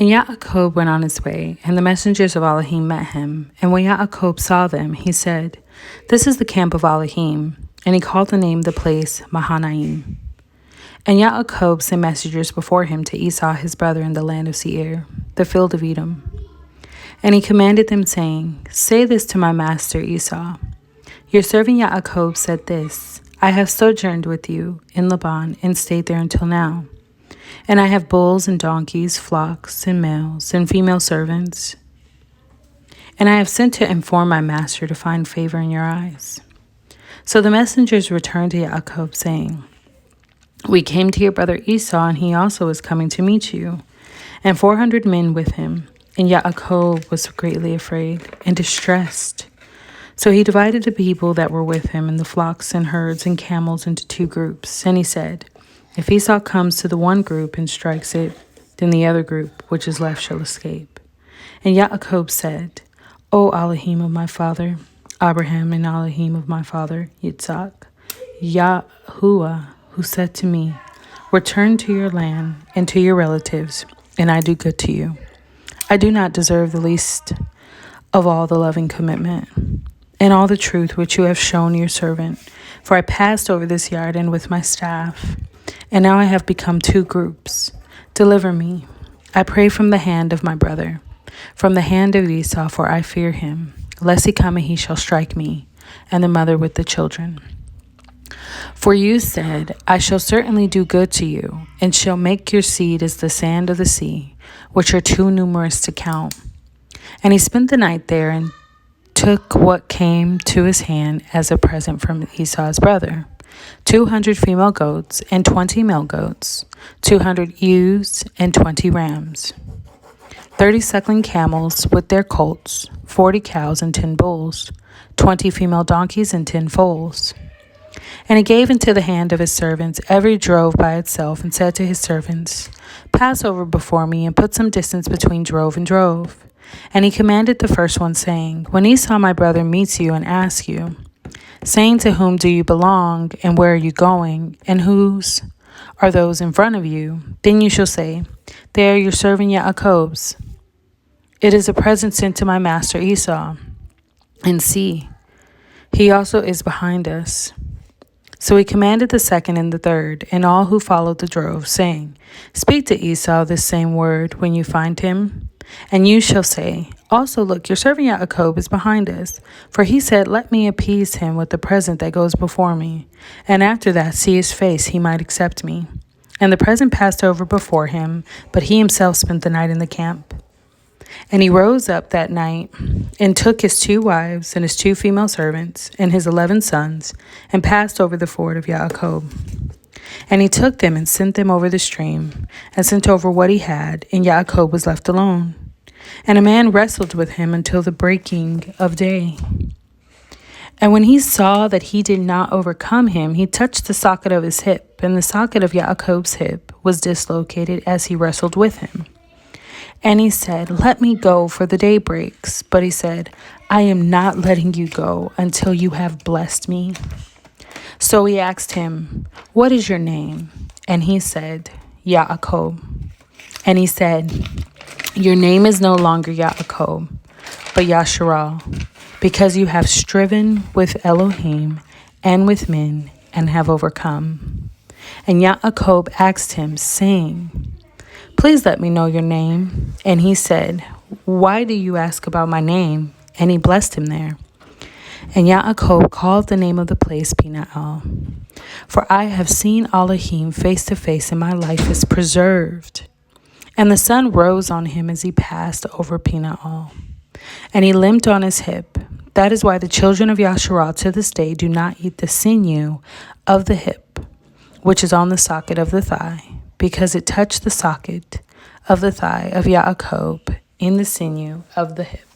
And Yaakov went on his way, and the messengers of Elohim met him. And when Yaakov saw them, he said, "This is the camp of Elohim." And he called the name of the place Mahanaim. And Yaakov sent messengers before him to Esau his brother in the land of Seir, the field of Edom. And he commanded them, saying, "Say this to my master Esau. Your servant Yaakov said this, I have sojourned with you in Laban and stayed there until now. And I have bulls and donkeys, flocks and males and female servants. And I have sent to inform my master to find favor in your eyes." So the messengers returned to Yaakov, saying, "We came to your brother Esau, and he also is coming to meet you, and 400 men with him." And Yaakov was greatly afraid and distressed. So he divided the people that were with him and the flocks and herds and camels into 2 groups. And he said, "If Esau comes to the one group and strikes it, then the other group which is left shall escape." And Yaakov said, "O Elohim of my father Abraham, and Elohim of my father Yitzhak, Yahuah, who said to me, 'Return to your land and to your relatives, and I do good to you,' I do not deserve the least of all the loving commitment and all the truth which you have shown your servant. For I passed over this Yarden with my staff, and now I have become 2 groups. Deliver me, I pray, from the hand of my brother, from the hand of Esau, for I fear him, lest he come and he shall strike me, and the mother with the children. For you said, I shall certainly do good to you, and shall make your seed as the sand of the sea, which are too numerous to count." And he spent the night there, and took what came to his hand as a present from Esau's brother, 200 female goats and 20 male goats, 200 ewes and 20 rams, 30 suckling camels with their colts, 40 cows and 10 bulls, 20 female donkeys and 10 foals. And he gave into the hand of his servants every drove by itself, and said to his servants, "Pass over before me, and put some distance between drove and drove." And he commanded the first one, saying, "When Esau my brother meets you and asks you, saying, 'To whom do you belong, and where are you going, and whose are those in front of you?' then you shall say, 'They are your servant Yaakov's. It is a present sent to my master Esau. And see, he also is behind us.'" So he commanded the second and the third, and all who followed the drove, saying, "Speak to Esau this same word when you find him. And you shall say, 'Also look, your servant Yaakov is behind us. For he said, let me appease him with the present that goes before me, and after that see his face, he might accept me.' And the present passed over before him, but he himself spent the night in the camp. And he rose up that night, and took his 2 wives, and his 2 female servants, and his 11 sons, and passed over the ford of Yaakov. And he took them, and sent them over the stream, and sent over what he had, and Yaakov was left alone. And a man wrestled with him until the breaking of day. And when he saw that he did not overcome him, he touched the socket of his hip, and the socket of Yaakov's hip was dislocated as he wrestled with him. And he said, "Let me go, for the day breaks." But he said, "I am not letting you go until you have blessed me." So he asked him, "What is your name?" And he said, "Yaakov." And he said, "Your name is no longer Yaakov, but Yasharal, because you have striven with Elohim and with men, and have overcome." And Yaakov asked him, saying, "Please let me know your name." And he said, "Why do you ask about my name?" And he blessed him there. And Yaakov called the name of the place Peniel. For I have seen Elohim face to face, and my life is preserved. And the sun rose on him as he passed over Peniel, and he limped on his hip. That is why the children of Yasharal to this day do not eat the sinew of the hip, which is on the socket of the thigh, because it touched the socket of the thigh of Yaakov in the sinew of the hip.